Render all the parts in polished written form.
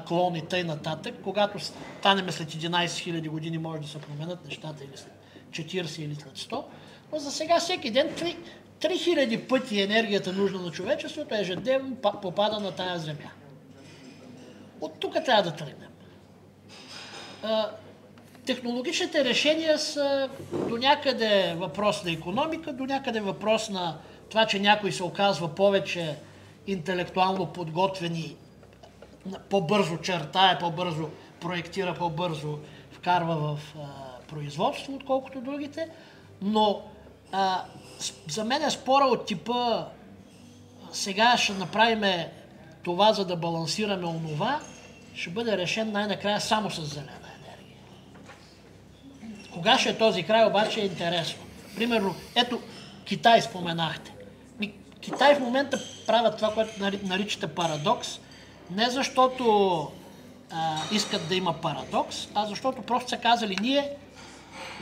наклон и тъй нататък, когато станем след 11 000 години, може да се променят нещата или след 40 или след 100, но за сега всеки ден 3000 пъти енергията нужна на човечеството ежедневно попада на тая земя. От тук трябва да тръгнем. Технологичните решения са до някъде въпрос на икономика, до някъде въпрос на това, че някой се оказва повече интелектуално подготвени, по-бързо чертае, по-бързо проектира, по-бързо вкарва в производство, отколкото другите. Но за мен е спора от типа сега ще направим това, за да балансираме онова, ще бъде решен най-накрая само с зелена енергия. Кога ще е този край, обаче е интересно. Примерно, ето Китай споменахте. Китай в момента правят това, което наричате парадокс, не защото искат да има парадокс, а защото просто са казали ние,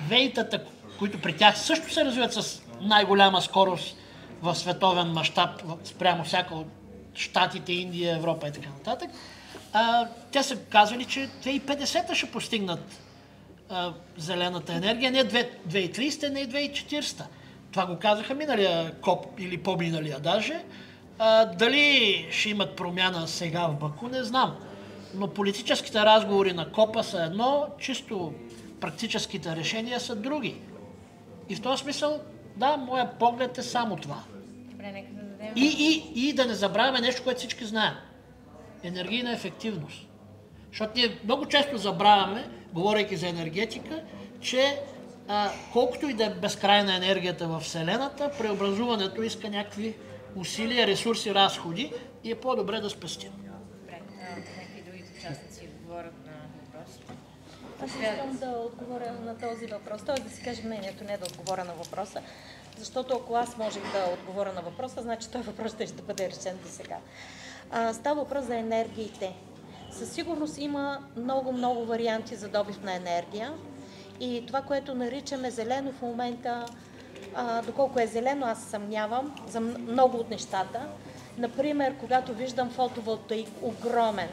ВЕИ-тата, които при тях също се развиват с най-голяма скорост в световен мащаб, спрямо всяка от Щатите, Индия, Европа и така нататък, те са казали, че 2050 ще постигнат зелената енергия, не 2030, не 2040. Това го казаха миналия КОП или по-миналия даже. Дали ще имат промяна сега в Баку, не знам. Но политическите разговори на КОПа са едно, чисто практическите решения са други. И в този смисъл, да, моя поглед е само това. Добре, нека да дадем... И да не забравяме нещо, което всички знаем. Енергийна ефективност. Защото ние много често забравяме, говорейки за енергетика, че колкото и да е безкрайна енергията в Вселената, преобразуването иска някакви усилия, ресурси, разходи и е по-добре да спестим. Добре, нека и другите участници отговорят на въпроса. Аз искам да отговоря на този въпрос, т.е. да си кажа мнението, не да отговоря на въпроса, защото ако аз можех да отговоря на въпроса, значи този въпрос ще бъде решен до сега. Става въпрос за енергиите. Със сигурност има много варианти за добив на енергия и това, което наричаме зелено в момента, доколко е зелено, аз съмнявам за много от нещата. Например, когато виждам фотоволтаик огромен,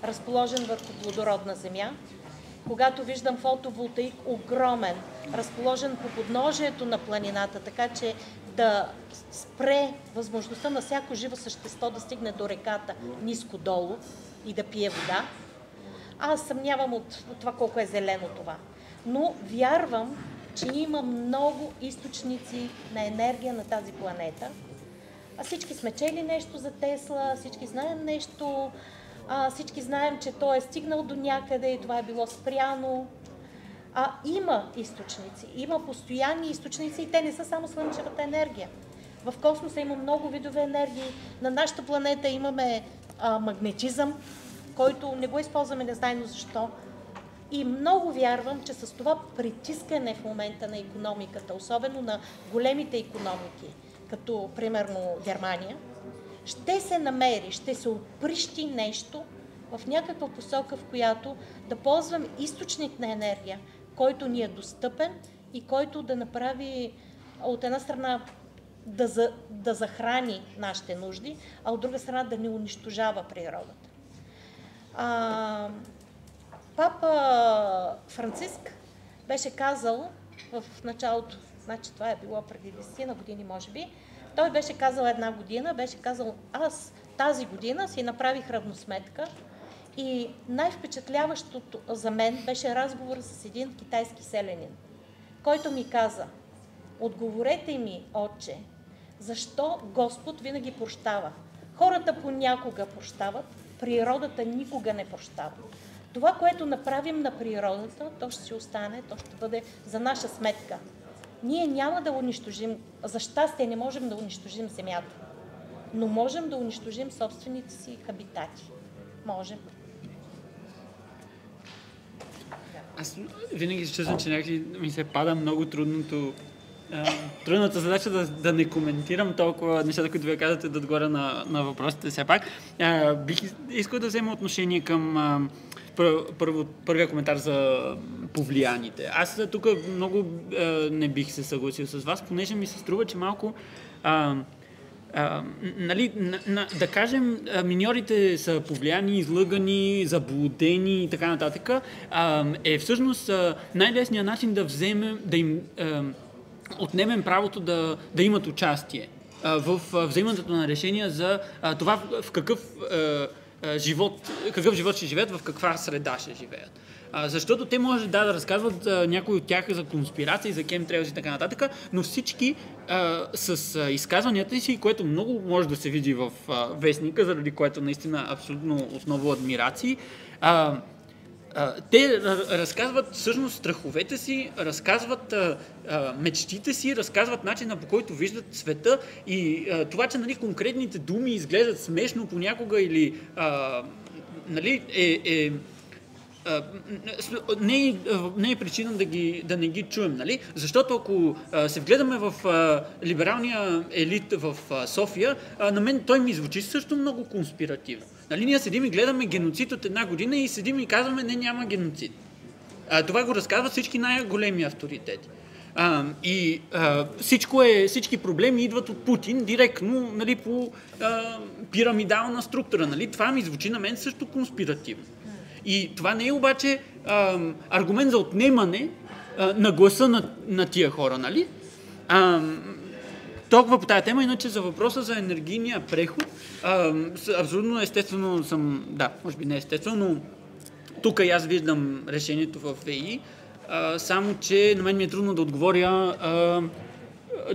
разположен върху плодородна земя, когато виждам фотоволтаик огромен, разположен по подножието на планината, така че да спре възможността на всяко живо същество да стигне до реката ниско долу и да пие вода, аз съмнявам от това колко е зелено това. Но вярвам, че има много източници на енергия на тази планета. Всички сме чели нещо за Тесла, всички знаем нещо, всички знаем, че той е стигнал до някъде и това е било спряно. Има източници, има постоянни източници и те не са само слънчевата енергия. В космоса има много видове енергии. На нашата планета имаме магнетизъм, който не го използваме незнайно защо. И много вярвам, че с това притискане в момента на икономиката, особено на големите икономики, като примерно Германия, ще се намери, ще се оприщи нещо в някаква посока, в която да ползвам източник на енергия, който ни е достъпен и който да направи от една страна да захрани нашите нужди, а от друга страна да не унищожава природата. Папа Франциск беше казал в началото, значи това е било преди 10 години, може би, той беше казал една година, беше казал, аз тази година си направих равносметка и най-впечатляващото за мен беше разговор с един китайски селянин, който ми каза, отговорете ми, отче, защо Господ винаги прощава? Хората понякога прощават, природата никога не прощава. Това, което направим на природата, то ще си остане, то ще бъде за наша сметка. Ние няма да унищожим, за щастие не можем да унищожим земята, но можем да унищожим собствените си хабитати. Можем. Аз винаги се чувствам, че някакси ми се пада много трудната задача да не коментирам толкова нещата, които вие казвате, да отговоря на въпросите все пак. Бих искал да взема отношение към първия коментар за повлияните. Аз тук много не бих се съгласил с вас, понеже ми се струва, че малко Нали, да кажем, миньорите са повлияни, излъгани, заблудени и така нататък, е всъщност най-лесният начин да им отнемем правото да имат участие в вземането на решения за това в какъв живот ще живеят, в каква среда ще живеят. Защото те може да разказват някои от тях за конспирации, за chemtrails и така нататък, но всички с изказванията си, което много може да се види в вестника, заради което наистина абсолютно отново адмирации, те разказват всъщност страховете си, разказват мечтите си, разказват начина, по който виждат света и това, че нали, конкретните думи изглеждат смешно понякога или нали, не е причина да не ги чуем, нали? Защото ако се вгледаме в либералния елит в София, на мен той ми звучи също много конспиративно. Нали? Ние седим и гледаме геноцид от 1 година и седим и казваме, не, няма геноцид. Това го разказват всички най-големи авторитети. Всички проблеми идват от Путин директно, нали, по пирамидална структура. Нали? Това ми звучи на мен също конспиративно. И това не е обаче аргумент за отнемане на гласа на тия хора, нали? Толкова по тази тема, иначе за въпроса за енергийния преход, абсолютно естествено съм, да, може би не естествено, но тук и аз виждам решението в ВИ, само че на мен ми е трудно да отговоря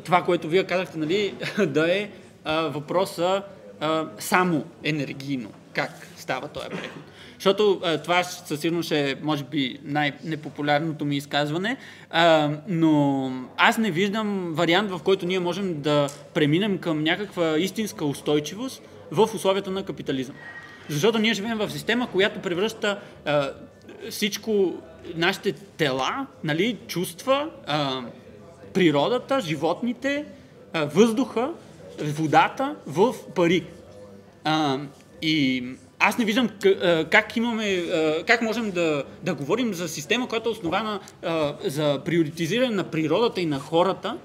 това, което вие казахте, нали, да е въпроса само енергийно, как става този преход. Защото това със сигурност ще може би най-непопулярното ми изказване, но аз не виждам вариант, в който ние можем да преминем към някаква истинска устойчивост в условията на капитализъм. Защото ние живеем в система, която превръща всичко, нашите тела, нали, чувства, природата, животните, въздуха, водата в пари. И аз не виждам как можем да говорим за система, която е основана за приоритизиране на природата и на хората,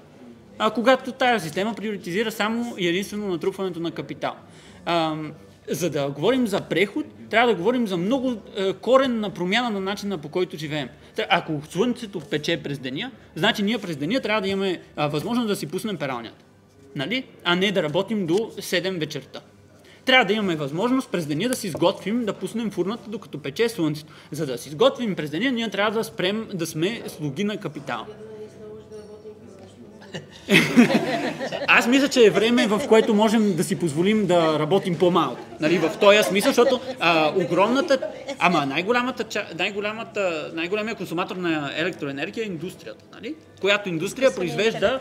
когато тая система приоритизира само и единствено натрупването на капитал. За да говорим за преход, трябва да говорим за много коренна промяна на начина, по който живеем. Ако слънцето пече през деня, значи ние през деня трябва да имаме възможност да си пуснем пералнята. Нали? А не да работим до 7 вечерта. Трябва да имаме възможност през деня да си изготвим, да пуснем фурната, докато пече слънцето. За да си изготвим през деня, ние трябва да спрем да сме слуги на капитал. Аз мисля, че е време, в което можем да си позволим да работим по-малко. Нали, в този смисъл, защото най-голямият консуматор на електроенергия е индустрията. Нали? Която индустрия произвежда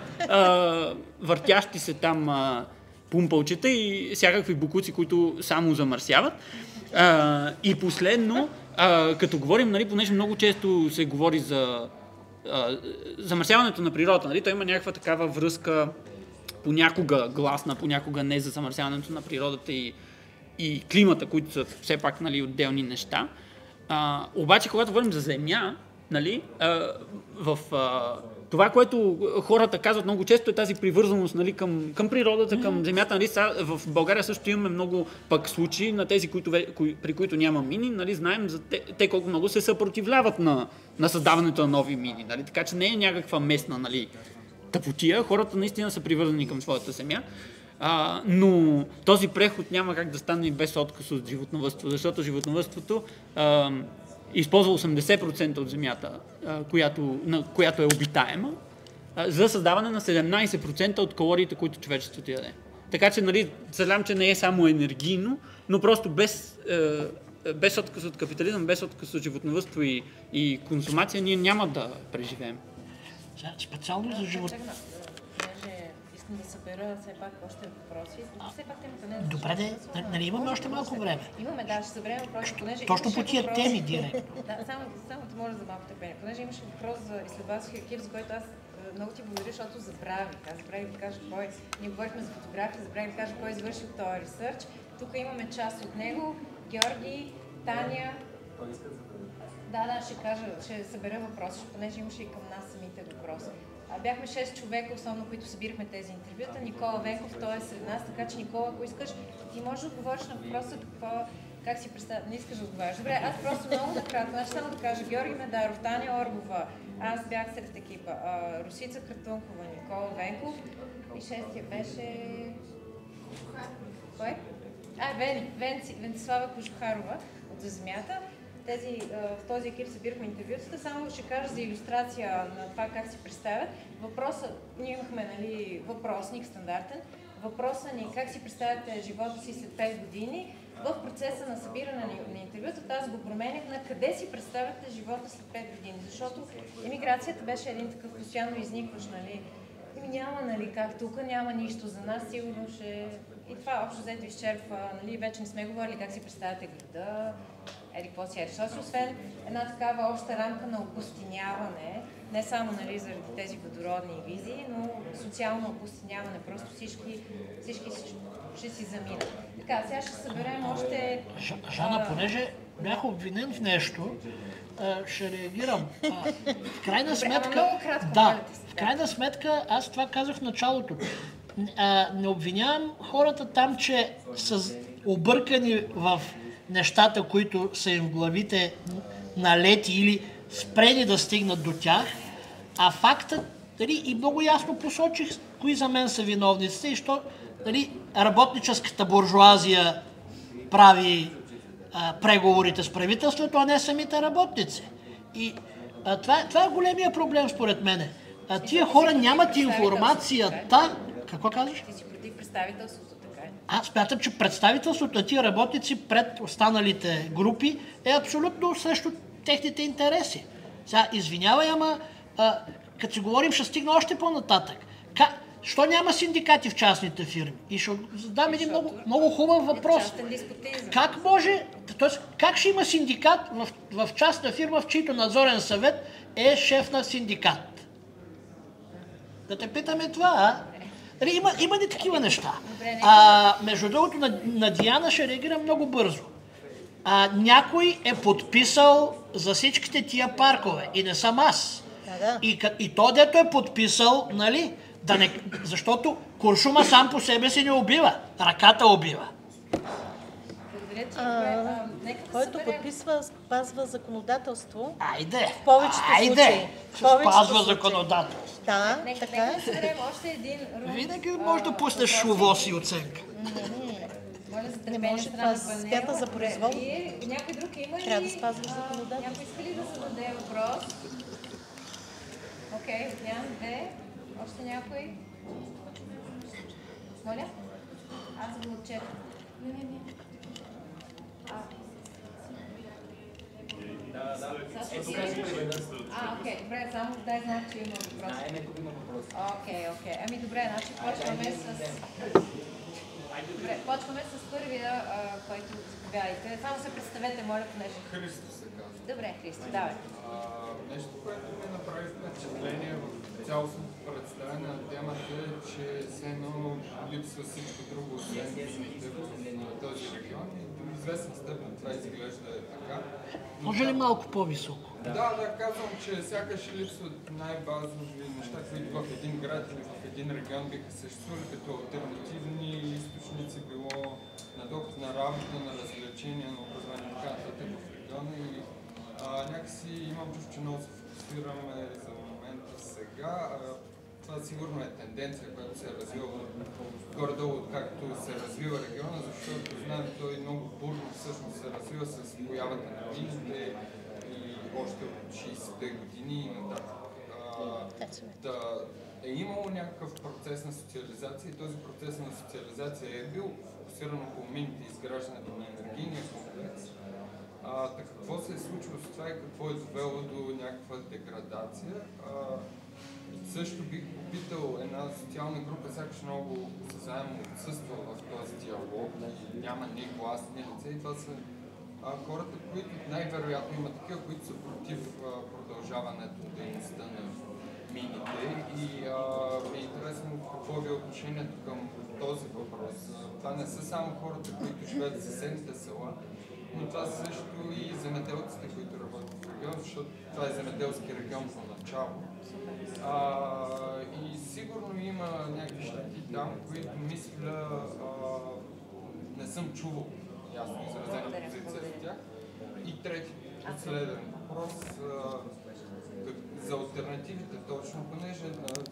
въртящи се там пумпълчета и всякакви бокуци, които само замърсяват. И последно, като говорим, нали, понеже много често се говори за замърсяването на природата, нали, то има някаква такава връзка, понякога гласна, понякога не, за замърсяването на природата и климата, които са все пак, нали, отделни неща. Обаче, когато говорим за земя, нали, това, което хората казват много често, е тази привързаност, нали, към природата, към земята. Нали. В България също имаме много пък случаи на тези, при които няма мини. Нали, знаем за те колко много се съпротивляват на създаването на нови мини. Нали. Така че не е някаква местна, нали, тъпотия. Хората наистина са привързани към своята земя. Но този преход няма как да стане без отказ от животновъдство, защото животновъдството използва 80% от земята, която е обитаема, за създаване на 17% от калориите, които човечеството яде. Така че, нали, съжалявам, че не е само енергийно, но просто без отказ от капитализъм, без отказ от животновъдство и консумация, ние няма да преживеем. Специално за живот. Искам да събера все пак още въпроси. Все пак темата не е... Добре, нали имаме още малко време? Имаме, да, ще съберем въпроси, понеже... Точно по тия теми директно. Да, само да моля за малко търпение. Понеже имаше въпрос за изследователския екип, за който аз много ти благодаря, защото забравих. Аз забравих да кажа кой... Ние говорихме за фотография, забравих да кажа кой извършил този ресърч. Тук имаме част от него. Георги, Таня... Да, ще кажа, ще събера въпроси, понеже имаше и към нас самите въпроси. Бяхме 6 човека, основно, които събирахме тези интервюта. Никола Венков, той е сред нас, така че Никола, ако искаш, ти можеш да отговориш на въпроса как си представя. Не искаш да отговаряш. Добре, аз просто много накратко, значи само да кажа Георги Медаров, Таня Оргова, аз бях сред екипа, Русица Картункова, Никола Венков и шестия беше... Кой? Венцислава Кожухарова от За земята. В този екип събирахме интервютата, само ще кажа за илюстрация на това как си представят. Ние имахме въпросник стандартен. Въпросът ни как си представяте живота си след 5 години. В процеса на събиране на интервютата аз го променях на къде си представяте живота след 5 години, защото емиграцията беше един такъв постоянно изникващ, няма, как тук няма нищо за нас, сигурно ще... И това общо взето изчерпва, вече не сме говорили как си представяте града, какво си освен една такава обща рамка на опустиняване, не само заради тези водородни визии, но социално опустиняване, просто всички ще си заминат. Така, сега ще съберем още... Жана, понеже бях обвинен в нещо, ще реагирам. В крайна сметка, аз това казах в началото. Не обвинявам хората там, че са объркани в нещата, които са им в главите налети или спрени да стигнат до тях, а фактът, и много ясно посочих кои за мен са виновниците и що работническата буржуазия прави преговорите с правителството, а не самите работници. И това е големия проблем според мене. Тия хора нямат информацията. Какво казваш? Ти си против представителството, така е? Аз смятам, че представителството на тия работници пред останалите групи е абсолютно срещу техните интереси. Сега, извинявай, ама като си говорим, ще стигна още по-нататък. Що няма синдикати в частните фирми? И ще задам един много хубав въпрос. Как може, т.е. как ще има синдикат в частна фирма, в чийто надзорен съвет е шеф на синдикат? Да те питаме това, Има ли такива неща? Между другото, на Диана ще реагира много бързо. Някой е подписал за всичките тия паркове и не съм аз. И то, дето е подписал, защото куршума сам по себе си не убива, ръката убива. Който подписва, спазва законодателство. Айде! В повечето случаи. Спазва законодателство. Да, така е. Винаги може да пуснеш шувос и оценка. Не може, това смята за произвол. Някой друг има ли? Трябва да спазваш законодателство. Някой иска ли да зададе въпрос? Окей, нямам две. Още някой? Моля? Аз го отчетам. Не. Окей, добре, само дай знак, че има въпрос. Окей. Добре, значи почваме с първия, който заповядайте. Само се представете, моля, понеже. Христо се казва. Добре, Христо, давай. Нещо, което ми направи впечатление в цялостното представяне на темата е, че все едно липсва всичко друго, освен мините в този регион. И до известна степен това изглежда така. Може ли малко по-високо? Да, казвам, че сякаш липсват най-базови неща, които в един град или в един регион биха съществували като алтернативни източници, било на доход, на работа, на развлечение, на образование, така нататък в региона. И някакси имам чувство, че много се фокусираме за момента сега. Това сигурно е тенденция, която се е развила горе-долу, откакто се развива региона, защото знаем, той много бурно всъщност се развива с появата на мините и още от 60-те години и нататък. Е имало някакъв процес на социализация и този процес на социализация е бил фокусиран по мините и изграждането на енергийния комплекс. Какво се е случило с това и какво е довело до някаква деградация? Също бих попитал една социална група, сякаш много заедно отсъства в този диалог, няма ни глас, ни лице и това са хората, които най-вероятно има такива, които са против продължаването дейността на мините и ми е интересно какво е отношението към този въпрос. Това не са само хората, които живеят в съседните села, но това са също и земеделците, които работят в региона, защото това е земеделски регион поначало. И сигурно има някакви щети там, които мисля, не съм чувал ясно изразена позиция за тях. И трети, последен въпрос за алтернативите точно, понеже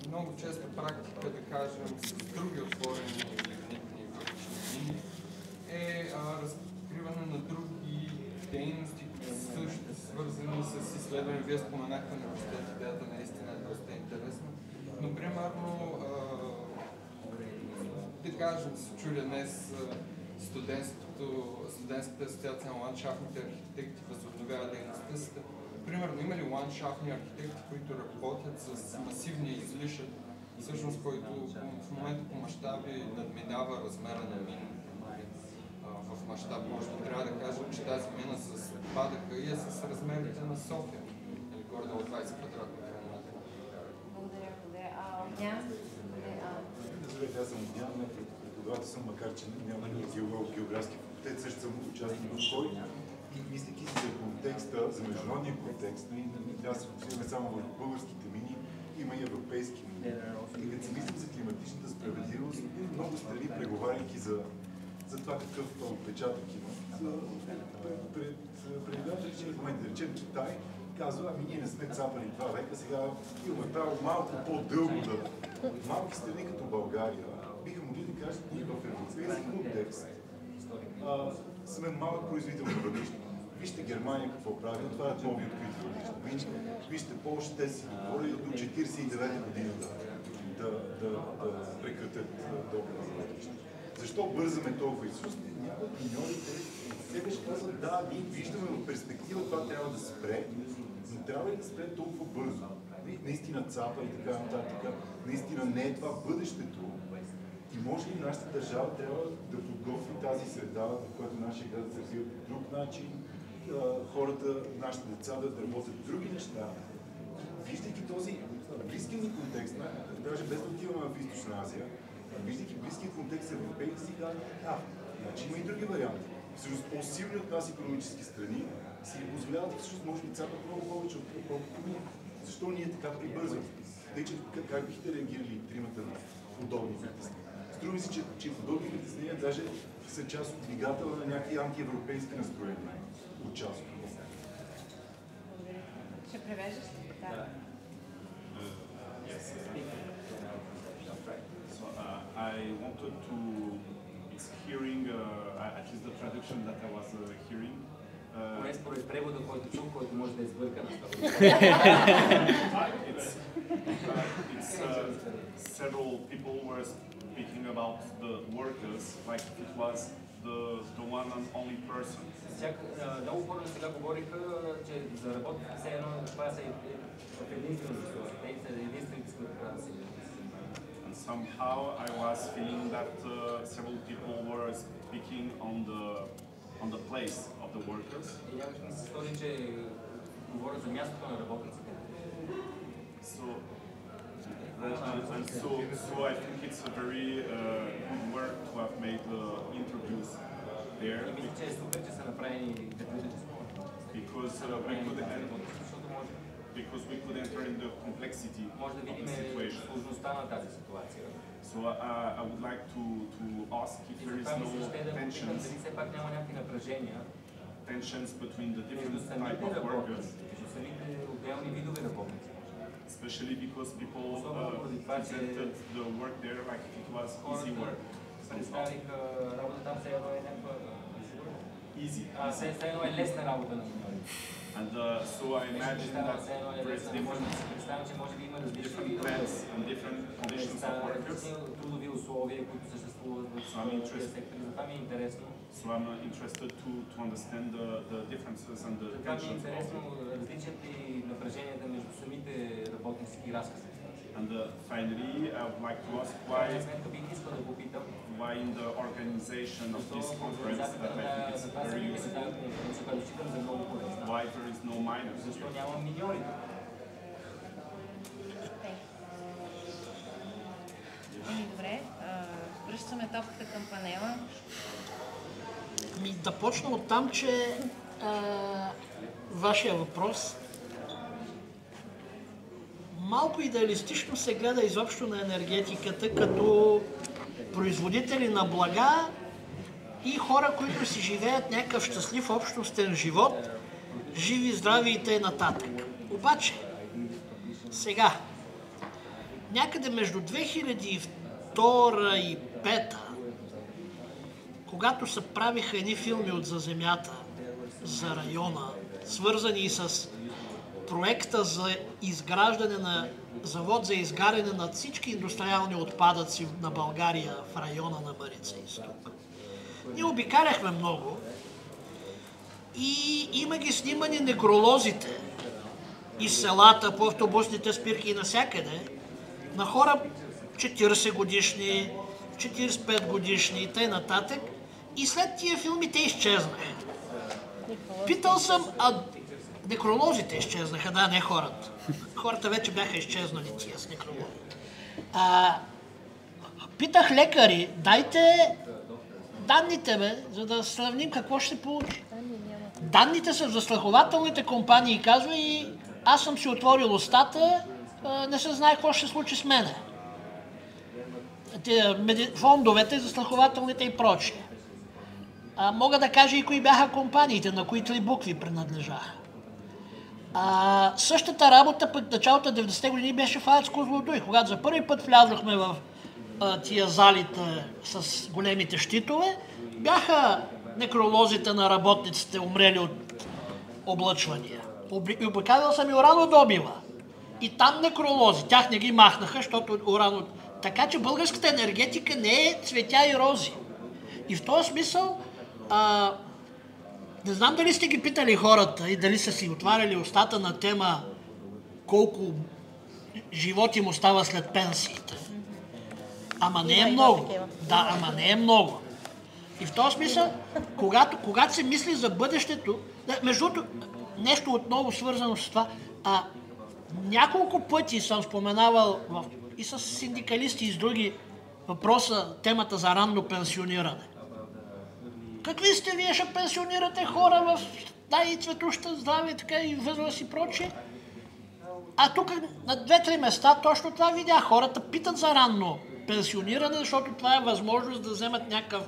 много често практика, да кажем, с други отворени лигнитни въглищни мини е разкриване на други дейности, които са също свързани с изследване. Вие споменахте на идеята, наистина е доста интересна. Но, примерно, да кажем, се чули днес студентската асоциация на ландшафтните архитекти възобновява дейността си. Примерно, има ли ландшафтни архитекти, които работят с масивния излишък, всъщност, който в момента по мащаби надминава размера на мина? В мащаб, може би трябва да кажем, че тази мина с отпадъка и е с размерите на София, или горе-долу 20 квадратни километра. Благодаря. Здравейте, аз съм Огнян, преподавател съм, макар че нямам географски факултет, също съм участник в КОИ. И мислейки за контекста, за международния контекст, трябва да се фокусираме само върху българските мини, има и европейски мини. И като си мислим за климатичната справедливост, много страни, преговаряйки за това какъв отпечатък има. Преди в момента, да речем Китай, казва, ние не сме цапали 2 века, сега имаме право малко по-дълго да... Малки страни като България биха могли да кажат, ние в европейски контекст сме малък производител на въглища. Вижте Германия какво прави, отварят нови открити въглища. Вижте Полша, те си говорили до 49 година да прекратят добива на въглища. Защо бързаме толкова? Всъщност някои от миньорите сега ще казват, да, ние виждаме в перспектива това трябва да спре, но трябва и да спре толкова бързо. Наистина цапа и така нататък. Наистина не е това бъдещето. И може ли нашата държава трябва да подготви тази среда, в която нашия град се развива по друг начин, хората, нашите деца да работят други неща. Виждайки този близки ни контекст, даже без да отиваме в Източна Азия, виждайки близкият контекст европейски, си казваме, значи има и други варианти. Всъщност по-силни от нас икономически страни си позволяват и всъщност може би цапат много повече отколкото ние. Защо ние така прибързваме? Тъй, че как бихте реагирали тримата на подобни притеснения? Струва ми се, че подобни притеснения даже са част от двигателя на някакви антиевропейски настроения. От част от това. Ще превеждаш ли? Да. So I wanted to, it's hearing, at least the traduction that I was hearing. Поне според превода, който чух, който може да избърка на Several people were speaking about the workers like it was the one and only person. Много хора сега говориха, че за работните все едно това са единствените които трябва да се And somehow I was feeling that several people were speaking on the place of the workers. И някак ми се стори, че говоря за мястото на работниците. So I think it's a very good work to have made the interviews there. И мисля, че е супер, че са направени интервюите. Because we could enter in the complexity може да of the видим situation. сложността на тази ситуация. So I would like to ask if there is no tensions between the different type of workers, especially because people presented the work there like it was easy work. Easy. And so I imagine that there is different plans and different conditions of workers. So I'm interested to understand the differences and the tensions. And finally, I would like to ask why in the organization of this conference that I think is very useful, why there is no minors here. Добре, връщаме топката към панела. Да почна от там, че вашия въпрос малко идеалистично се гледа изобщо на енергетиката като производители на блага и хора, които си живеят някакъв щастлив общностен живот, живи, здрави и т.н. Обаче, сега, някъде между 2002 и 2005, когато се правиха едни филми от За земята, за района, свързани с проекта за изграждане на завод за изгаряне на всички индустриални отпадъци на България в района на Марица изток. Ние обикаляхме много и има ги снимани некролозите из селата, по автобусните спирки и навсякъде на хора 40 годишни, 45 годишни и т.н. И след тия филми те изчезнаха. Питал съм, некролозите изчезнаха, да, не хората. Хората вече бяха изчезнали тия с некролози. Питах лекари, дайте данните, бе, за да сравним какво ще се получи. Данните са в застрахователните компании, казва, и аз съм си отворил устата, не се знае какво ще се случи с мене. Фондовете, застрахователните и прочие. Мога да кажа и кои бяха компаниите, на които и букви принадлежаха. Същата работа пък началото на 90-те години беше в АЕЦ Козлодуй, когато за първи път влязохме в тия залите с големите щитове, бяха некролозите на работниците умрели от облъчвания. И обикалял съм и уранодобива. И там некролози, тях не ги махнаха, защото урано... Така че българската енергетика не е цветя и рози. И в този смисъл, не знам дали сте ги питали хората и дали са си отваряли устата на тема колко живот им остава след пенсиите. Ама не е много. Да, ама не е много. И в този смисъл, когато се мисли за бъдещето, между другото, нещо отново свързано с това, няколко пъти съм споменавал и с синдикалисти и с други въпроса, темата за ранно пенсиониране. Какви сте вие, ще пенсионирате хора в и цветуща здраве, така и възраст и прочее? Тук на 2-3 места точно това видях. Хората питат за ранно пенсиониране, защото това е възможност да вземат някакъв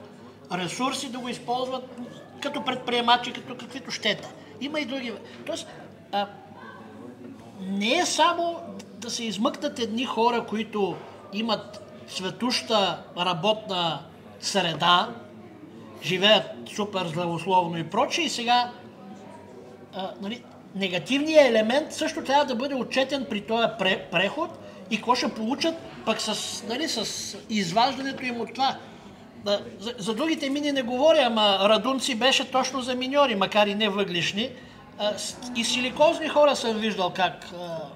ресурс и да го използват като предприемачи, като каквито щете. Има и други. Тоест, не е само да се измъкнат едни хора, които имат светуща работна среда, живеят супер здравословно и прочее, и сега негативният елемент също трябва да бъде отчетен при този преход и какво ще получат пък с изваждането им от това. За другите мини не говоря, ама Радунци беше точно за миньори, макар и не въглишни. И силикозни хора съм виждал как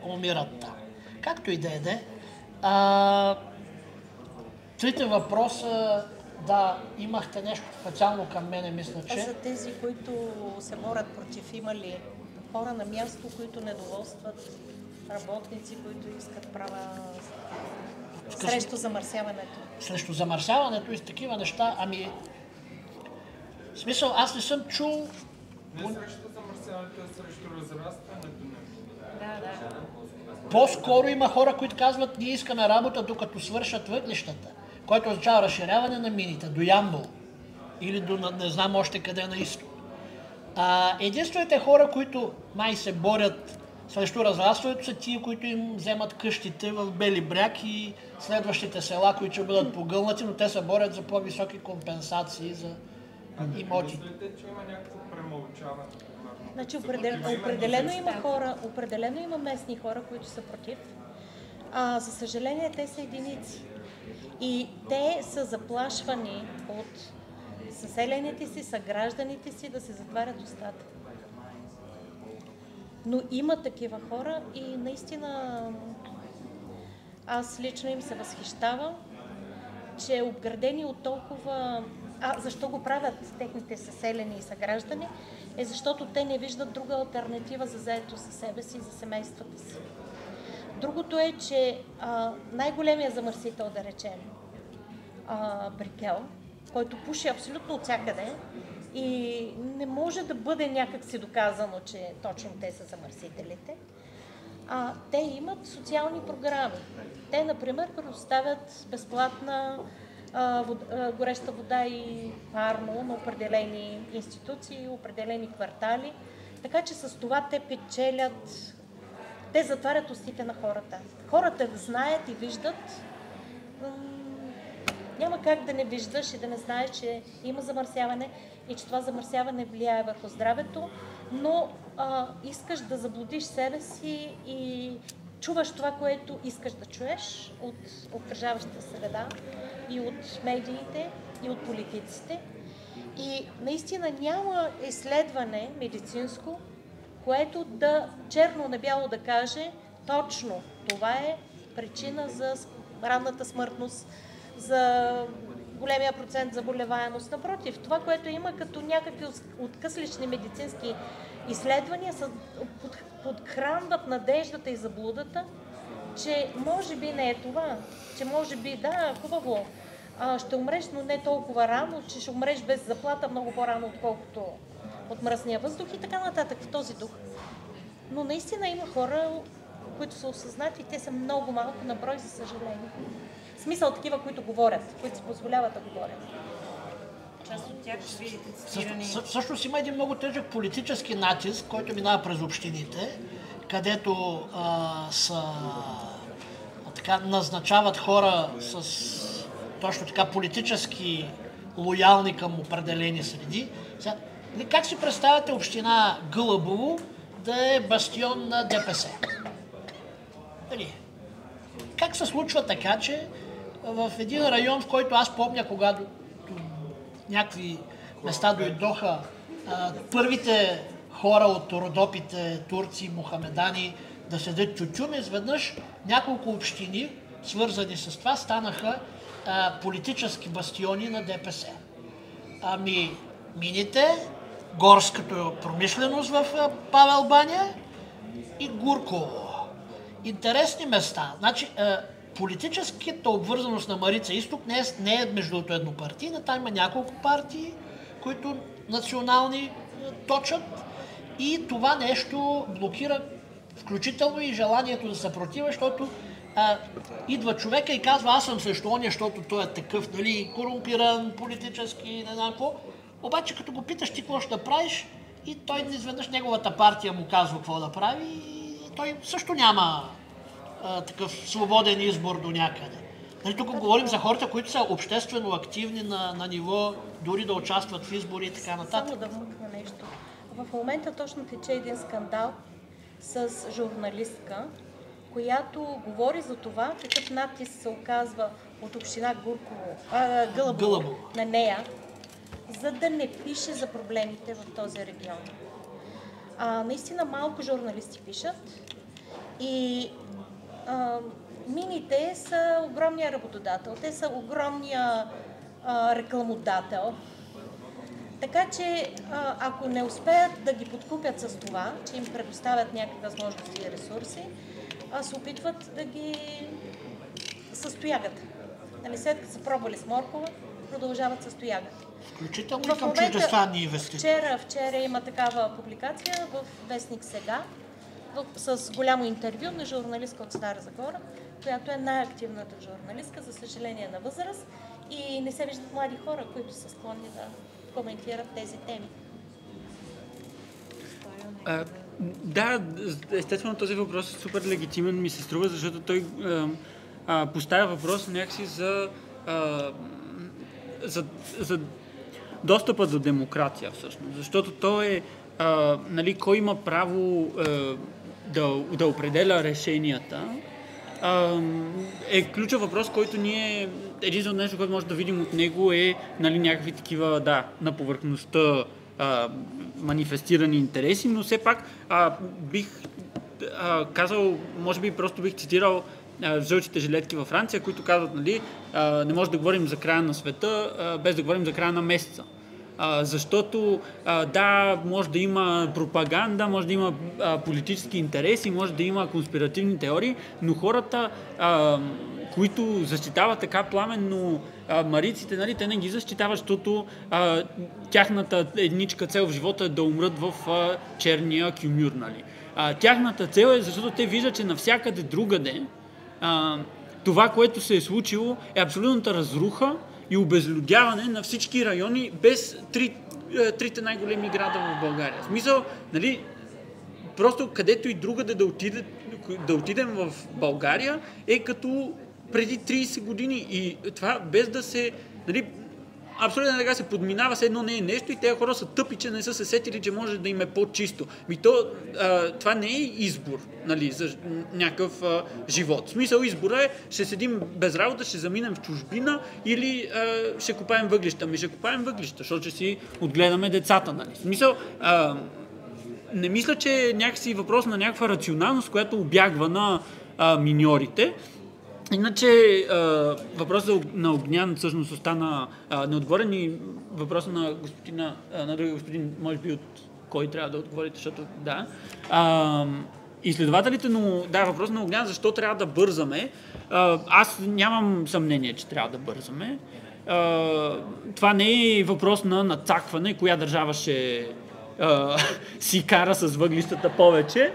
умират там. Както и да е. Трите въпроса, да, имахте нещо специално към мене, мисля, че... За тези, които се борят против, има ли хора на място, които недоволстват, работници, които искат права срещу замърсяването? Срещу замърсяването и с такива неща, в смисъл, аз не съм чул... Не срещу замърсяването, а срещу разрастването. Да. По-скоро има хора, които казват, ние искаме работа, докато свършат въглищата, което означава разширяване на мините до Ямбол или до не знам още къде на изток. Единствените хора, които май се борят срещу разрастването, са тия, които им вземат къщите в Бели бряг и следващите села, които ще бъдат погълнати, но те се борят за по-високи компенсации за имоти. Мислите, че има някакво премълчаване? Значи определено има местни хора, които са против. За съжаление, те са единици. И те са заплашвани от съселените си, съгражданите си да се затварят устата. Но има такива хора и наистина аз лично им се възхищавам, че обградени от толкова... защо го правят техните съселени и съграждани? Защото те не виждат друга алтернатива за заето със себе си и за семействата си. Другото е, че най-големият замърсител, да речем, Брикел, който пуши абсолютно от всякъде и не може да бъде някак си доказано, че точно те са замърсителите, те имат социални програми. Те, например, предоставят безплатна гореща вода и парно на определени институции, определени квартали. Така че с това те печелят, те затварят устите на хората. Хората знаят и виждат. Няма как да не виждаш и да не знаеш, че има замърсяване и че това замърсяване влияе върху здравето, но искаш да заблудиш себе си и чуваш това, което искаш да чуеш от окръжаващата среда и от медиите, и от политиците. И наистина няма изследване медицинско, което да черно на бяло да каже точно това е причина за ранната смъртност, за големия процент заболеваемост. Напротив, това, което има като някакви откъслични медицински изследвания, подхранват надеждата и заблудата, че може би не е това, че може би, да, хубаво, ще умреш, но не толкова рано, че ще умреш без заплата много по-рано, отколкото от мръсния въздух и така нататък в този дух. Но наистина има хора, които са осъзнати, те са много малко на брой, за съжаление. В смисъл такива, които говорят, които си позволяват да говорят. Част от тях ще видите цитирани. Всъщност има един много тежък политически натиск, който минава през общините, където назначават хора с точно така политически лоялни към определени среди. Сега, как си представяте община Гълъбово да е бастион на ДПС? Дали? Как се случва така, че в един район, в който аз помня, когато някакви места дойдоха първите хора от родопите, турци, мухамедани, да седят тютюн, изведнъж няколко общини, свързани с това, станаха политически бастиони на ДПС. Мините, горската промишленост в Павел баня и Гурково. Интересни места. Значи, политическата обвързаност на Марица изток не е между другото еднопартийна, там има няколко партии, които национални точат и това нещо блокира включително и желанието да се протива, защото идва човека и казва, аз съм срещу оня, защото той е такъв, нали, корумпиран, политически, не знам какво. Обаче като го питаш ти какво ще да правиш и той изведнъж неговата партия му казва какво да прави и той също няма такъв свободен избор до някъде. Нали, тук говорим за хората, които са обществено активни на ниво, дори да участват в избори и така нататък. Само да вмъкна нещо. В момента точно тече един скандал с журналистка, която говори за това какъв натиск се оказва от община Гълъбово на нея, за да не пише за проблемите в този регион. Наистина малко журналисти пишат и мините са огромния работодател, те са огромния рекламодател. Така че ако не успеят да ги подкупят с това, че им предоставят някакви възможности и ресурси, се опитват да ги състоягат. Нали, след като са пробвали с моркова, продължават с тоягата. Включително и към чуждестранни инвестиции. Вчера има такава публикация в Вестник Сега, с голямо интервю на журналистка от Стара Загора, която е най-активната журналистка, за съжаление на възраст, и не се виждат млади хора, които са склонни да коментират тези теми. Да, естествено този въпрос е супер легитимен, ми се струва, защото той поставя въпрос някакси за достъпа до демокрация всъщност, защото той е, нали, кой има право да определя решенията, е ключов въпрос, който ние, единственото нещо, което може да видим от него е, нали, някакви такива, да, на повърхността манифестирани интереси, но все пак бих казал, може би просто бих цитирал жълтите жилетки във Франция, които казват, нали, не може да говорим за края на света, без да говорим за края на месеца. Защото да, може да има пропаганда, може да има политически интереси, може да има конспиративни теории, но хората, които защитават така пламенно мариците, нали, те не ги защитават, защото тяхната едничка цел в живота е да умрат в черния кюмюр. Нали. Тяхната цел е, защото те виждат, че навсякъде другаде това, което се е случило, е абсолютната разруха и обезлюдяване на всички райони без трите най-големи града в България. В смисъл, нали, просто където и другаде да отидем в България е като преди 30 години и това без да се, нали, абсолютно така се подминава, все едно не е нещо и тези хора са тъпи, че не са се сетили, че може да им е по-чисто. Това не е избор, нали, за някакъв живот. В смисъл избора е, ще седим без работа, ще заминем в чужбина или ще копаем въглища. Ще копаем въглища, защото ще си отгледаме децата. Нали. В смисъл, не мисля, че е някакси въпрос на някаква рационалност, която обягва на миньорите. Иначе въпросът на Огнян всъщност остана неотговорен и въпросът на другия господин, може би от кой трябва да отговорите, защото да. Изследователите, но да, въпрос на Огнян, защо трябва да бързаме. Аз нямам съмнение, че трябва да бързаме. Това не е въпрос на надцакване, коя държава ще си кара с въглищата повече.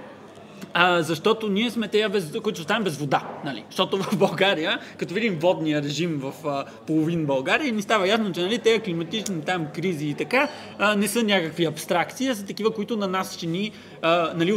Защото ние сме тези, които оставим без вода. Нали? Защото в България, като видим водния режим в половин България, ни става ясно, че нали, тези климатични там кризи и така не са някакви абстракции, а са такива, които на нас ще ни, нали, от